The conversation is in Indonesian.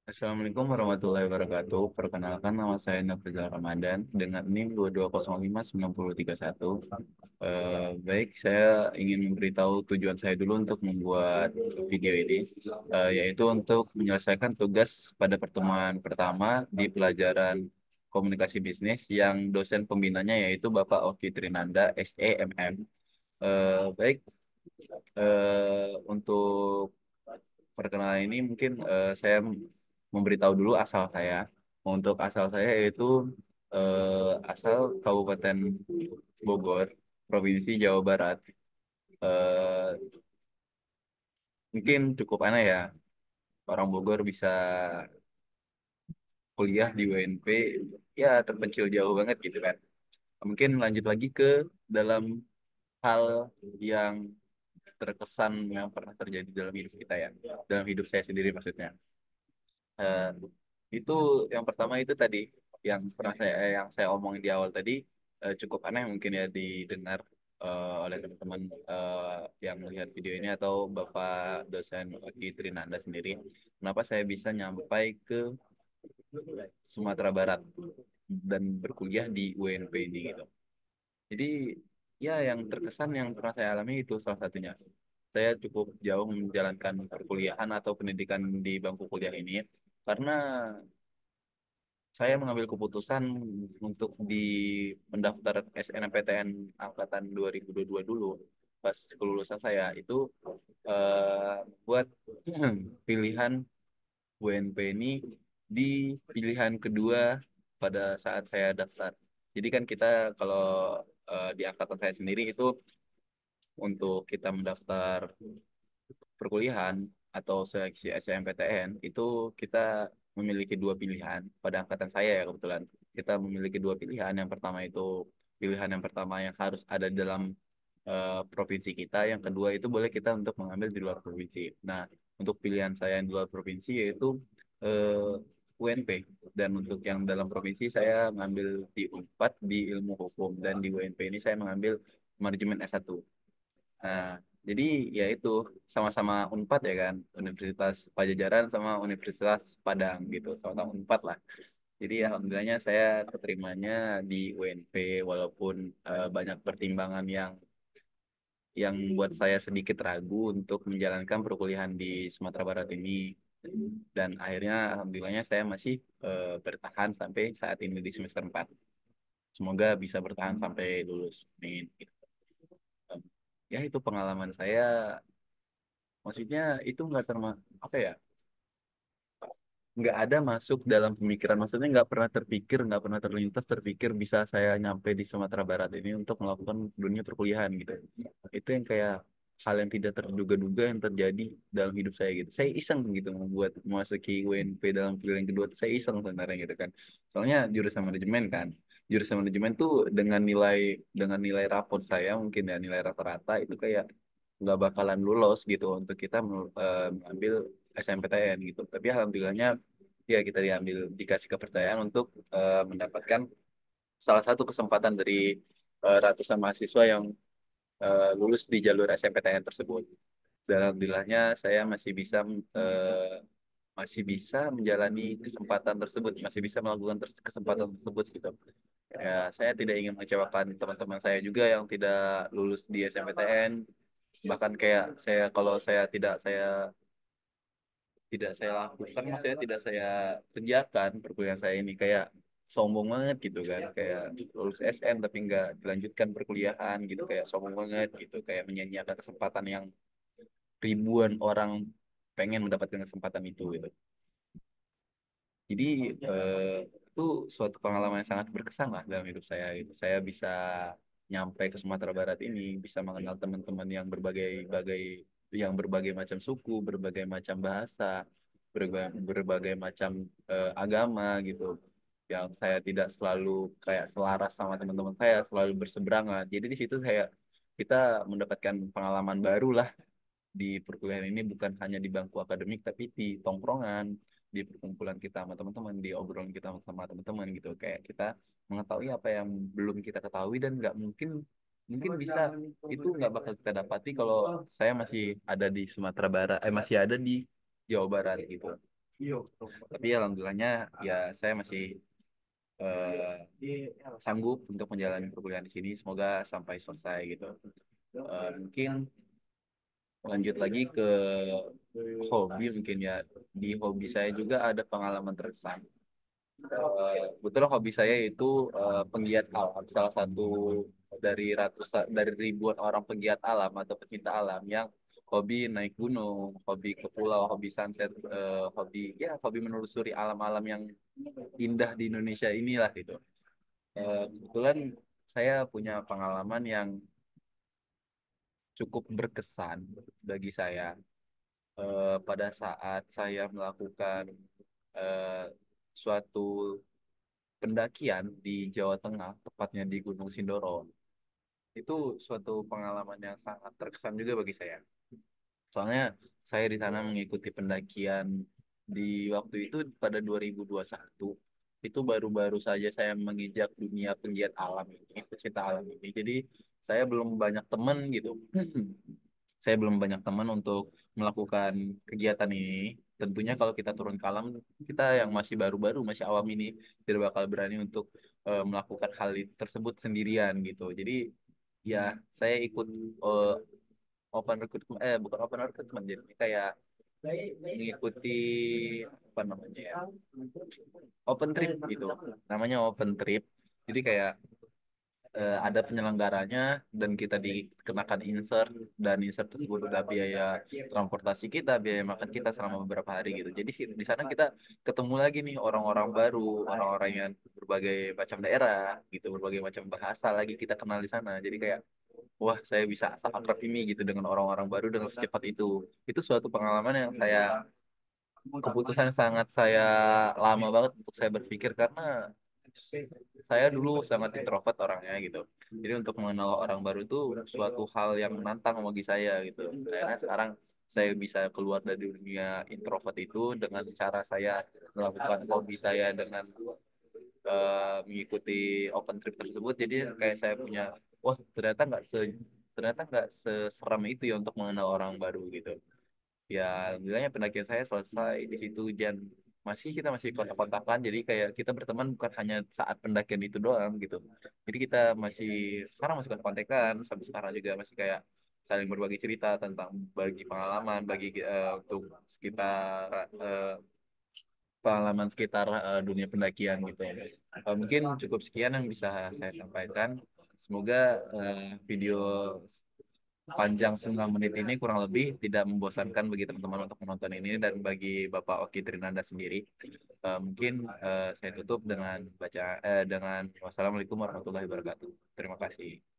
Assalamualaikum warahmatullahi wabarakatuh. Perkenalkan nama saya Nafrizal Ramadan dengan NIM 22059031. Baik, saya ingin memberitahu tujuan saya dulu untuk membuat video ini, yaitu untuk menyelesaikan tugas pada pertemuan pertama di pelajaran komunikasi bisnis yang dosen pembinanya yaitu Bapak Oki Trinanda, SEMM. Baik, untuk perkenalan ini mungkin saya memberitahu dulu asal saya. Untuk asal saya yaitu asal Kabupaten Bogor, Provinsi Jawa Barat. Eh, Mungkin cukup aneh ya, orang Bogor bisa kuliah di UNP, ya terpencil jauh banget gitu kan. Mungkin lanjut lagi ke dalam hal yang terkesan yang pernah terjadi dalam hidup kita ya, dalam hidup saya sendiri maksudnya. Eh, itu yang pertama itu tadi yang saya omongin di awal tadi, cukup aneh mungkin ya didengar oleh teman-teman yang melihat video ini atau Bapak dosen Oki Trinanda sendiri. Kenapa saya bisa nyampai ke Sumatera Barat dan berkuliah di UNP ini gitu. Jadi ya yang terkesan yang pernah saya alami itu salah satunya. Saya cukup jauh menjalankan perkuliahan atau pendidikan di bangku kuliah ini karena saya mengambil keputusan untuk di mendaftar SNMPTN angkatan 2022 dulu. Pas kelulusan saya itu buat pilihan UNP ini di pilihan kedua pada saat saya daftar. Jadi kan kita kalau di angkatan saya sendiri itu untuk kita mendaftar perkuliahan atau seleksi SNMPTN itu kita memiliki dua pilihan pada angkatan saya ya kebetulan kita memiliki dua pilihan. Yang pertama itu pilihan yang pertama yang harus ada dalam provinsi kita, yang kedua itu boleh kita untuk mengambil di luar provinsi. Nah, untuk pilihan saya yang di luar provinsi yaitu UNP, dan untuk yang dalam provinsi saya mengambil di UNPAD di ilmu hukum, dan di UNP ini saya mengambil manajemen S1. Nah, jadi ya itu sama-sama Unpad ya kan, Universitas Pajajaran sama Universitas Padang gitu, sama-sama Unpad lah. Jadi alhamdulillahnya saya keterimanya di UNP walaupun banyak pertimbangan yang buat saya sedikit ragu untuk menjalankan perkuliahan di Sumatera Barat ini. Dan akhirnya alhamdulillahnya saya masih bertahan sampai saat ini di semester 4. Semoga bisa bertahan sampai lulus. Amin. Gitu. Ya itu pengalaman saya. Maksudnya itu nggak termasuk apa ya? Nggak ada masuk dalam pemikiran. Maksudnya nggak pernah terpikir, nggak pernah terlintas terpikir bisa saya nyampe di Sumatera Barat ini untuk melakukan dunia perkuliahan gitu. Itu yang kayak hal yang tidak terduga-duga yang terjadi dalam hidup saya gitu. Saya iseng gitu membuat memasuki UNP dalam pilihan kedua. Saya iseng sebenarnya gitu kan. Soalnya jurusan manajemen kan. Jurusan manajemen tuh dengan nilai raport saya mungkin ya nilai rata-rata itu kayak nggak bakalan lulus gitu untuk kita mengambil SNMPTN gitu. Tapi alhamdulillahnya ya kita dikasih kepercayaan untuk mendapatkan salah satu kesempatan dari ratusan mahasiswa yang lulus di jalur SNMPTN tersebut. Dan alhamdulillahnya saya eh, masih bisa menjalani kesempatan tersebut, masih bisa melakukan kesempatan tersebut gitu. Ya, saya tidak ingin mengecewakan teman-teman saya juga yang tidak lulus di SNMPTN. Bahkan kayak saya kalau saya tidak saya lakukan, maksudnya tidak saya kerjakan perkuliahan saya ini kayak sombong banget gitu kan, kayak lulus SN tapi nggak dilanjutkan perkuliahan gitu, kayak sombong banget gitu, kayak menyia-nyiakan kesempatan yang ribuan orang pengen mendapatkan kesempatan itu gitu. Jadi itu suatu pengalaman yang sangat berkesan lah dalam hidup saya gitu. Saya bisa nyampe ke Sumatera Barat ini, bisa mengenal teman-teman yang berbagai macam suku, berbagai macam bahasa, berbagai macam agama gitu. Yang saya tidak selalu kayak selaras sama teman-teman saya, selalu berseberangan. Jadi di situ kita mendapatkan pengalaman baru lah di perkuliahan ini, bukan hanya di bangku akademik tapi di tongkrongan, di perkumpulan kita sama teman-teman, di obrolan kita sama teman-teman gitu, kayak kita mengetahui apa yang belum kita ketahui dan nggak mungkin mungkin bisa itu nggak bakal kita dapati kalau saya masih ada di Sumatera Barat, masih ada di Jawa Barat gitu. Tapi alhamdulillahnya ya saya masih sanggup untuk menjalani perkuliahan di sini. Semoga sampai selesai gitu. Mungkin lanjut lagi ke hobi mungkin ya. Di hobi saya juga ada pengalaman terkesan. Kebetulan hobi saya itu penggiat alam. Salah satu dari ribuan orang penggiat alam atau pecinta alam yang hobi naik gunung, hobi ke pulau, hobi sunset, hobi menelusuri alam-alam yang indah di Indonesia inilah gitu. Kebetulan saya punya pengalaman yang cukup berkesan bagi saya pada saat saya melakukan eh, suatu pendakian di Jawa Tengah, tepatnya di Gunung Sindoro. Itu suatu pengalaman yang sangat terkesan juga bagi saya. Soalnya saya di sana mengikuti pendakian di waktu itu pada 2021. Itu baru-baru saja saya menginjak dunia penggiat alam ini, pecinta alam ini. Jadi saya belum banyak teman gitu. Saya belum banyak teman untuk melakukan kegiatan ini. Tentunya kalau kita turun ke alam, kita yang masih baru-baru, masih awam ini tidak bakal berani untuk melakukan tersebut sendirian gitu. Jadi ya saya ikut eh, open recruitment, bukan open recruitment, jadi kayak mengikuti apa namanya ya, open trip gitu. Namanya open trip. Jadi kayak ada penyelenggaranya dan kita dikenakan insert dan insert tersebut udah biaya transportasi kita, biaya makan kita selama beberapa hari gitu. Jadi di sana kita ketemu lagi nih orang-orang baru, orang-orang yang berbagai macam daerah gitu, berbagai macam bahasa lagi kita kenal di sana. Jadi kayak wah saya bisa akrab ini gitu dengan orang-orang baru dengan secepat itu. Itu suatu pengalaman yang keputusan sangat saya lama banget untuk saya berpikir karena saya dulu sangat introvert orangnya gitu. Jadi untuk mengenal orang baru itu suatu hal yang menantang bagi saya gitu. Karena sekarang saya bisa keluar dari dunia introvert itu dengan cara saya melakukan hobi saya dengan mengikuti open trip tersebut. Jadi kayak saya punya, wah ternyata nggak seseram itu ya untuk mengenal orang baru gitu. Ya alhamdulillahnya pendakian saya selesai di situ dan kita masih kontak-kontakan, jadi kayak kita berteman bukan hanya saat pendakian itu doang gitu, jadi kita sekarang masih kontak-kontakan sampai sekarang juga masih kayak saling berbagi cerita tentang bagi pengalaman bagi untuk sekitar eh, pengalaman sekitar dunia pendakian gitu. Mungkin cukup sekian yang bisa saya sampaikan. Semoga video panjang 9 menit ini kurang lebih tidak membosankan bagi teman-teman untuk menonton ini dan bagi Bapak Oki Trinanda sendiri. Mungkin saya tutup dengan dengan wassalamualaikum warahmatullahi wabarakatuh. Terima kasih.